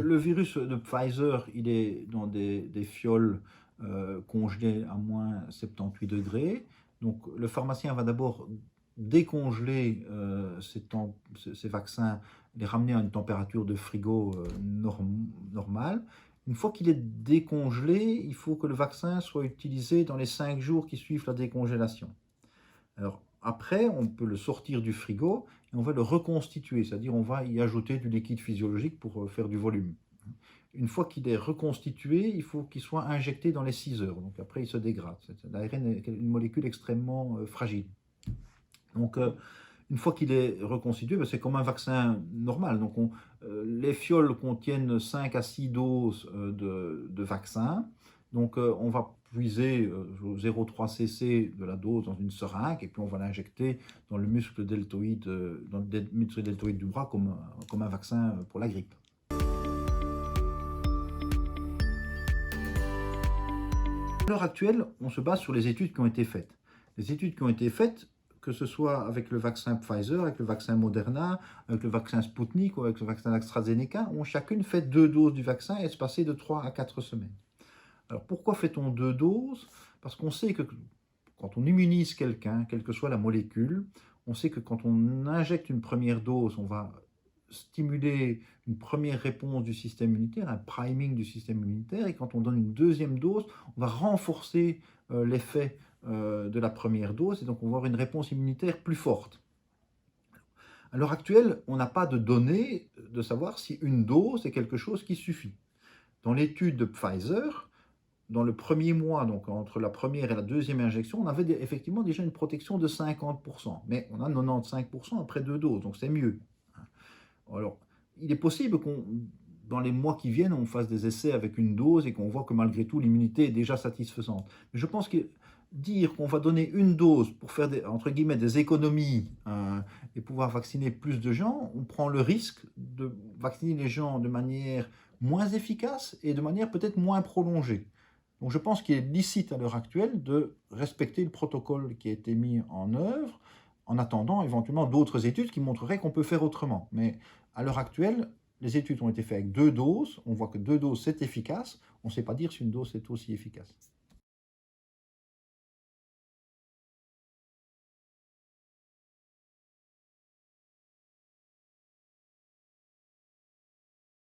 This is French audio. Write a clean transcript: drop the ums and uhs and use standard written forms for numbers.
Le virus de Pfizer, il est dans des fioles congelées à moins 78 degrés. Donc le pharmacien va d'abord décongeler ces vaccins, les ramener à une température de frigo normale. Une fois qu'il est décongelé, il faut que le vaccin soit utilisé dans les 5 jours qui suivent la décongélation. Alors après, on peut le sortir du frigo et on va le reconstituer, c'est-à-dire on va y ajouter du liquide physiologique pour faire du volume. Une fois qu'il est reconstitué, il faut qu'il soit injecté dans les 6 heures. Donc après, il se dégrade. L'ARN est une molécule extrêmement fragile. Donc une fois qu'il est reconstitué, ben, c'est comme un vaccin normal. Donc les fioles contiennent 5 à 6 doses de vaccin. Donc on va puiser 0,3 cc de la dose dans une seringue et puis on va l'injecter dans le muscle deltoïde, dans le muscle deltoïde du bras comme un vaccin pour la grippe. À l'heure actuelle, on se base sur les études qui ont été faites. Les études qui ont été faites, que ce soit avec le vaccin Pfizer, avec le vaccin Moderna, avec le vaccin Sputnik ou avec le vaccin AstraZeneca, ont chacune fait 2 doses du vaccin espacées de 3 à 4 semaines. Alors pourquoi fait-on 2 doses? Parce qu'on sait que quand on immunise quelqu'un, quelle que soit la molécule, on sait que quand on injecte une première dose, on va stimuler une première réponse du système immunitaire, un priming du système immunitaire, et quand on donne une deuxième dose, on va renforcer l'effet de la première dose, et donc on va avoir une réponse immunitaire plus forte. À l'heure actuelle, on n'a pas de données de savoir si une dose est quelque chose qui suffit. Dans l'étude de Pfizer, dans le premier mois, donc entre la première et la deuxième injection, on avait effectivement déjà une protection de 50%, mais on a 95% après 2 doses, donc c'est mieux. Alors, il est possible qu'on, dans les mois qui viennent, on fasse des essais avec une dose et qu'on voit que malgré tout, l'immunité est déjà satisfaisante. Mais je pense que dire qu'on va donner une dose pour faire entre guillemets des économies et pouvoir vacciner plus de gens, on prend le risque de vacciner les gens de manière moins efficace et de manière peut-être moins prolongée. Donc je pense qu'il est licite à l'heure actuelle de respecter le protocole qui a été mis en œuvre, en attendant éventuellement d'autres études qui montreraient qu'on peut faire autrement. Mais à l'heure actuelle, les études ont été faites avec 2 doses, on voit que 2 doses c'est efficace, on ne sait pas dire si une dose est aussi efficace.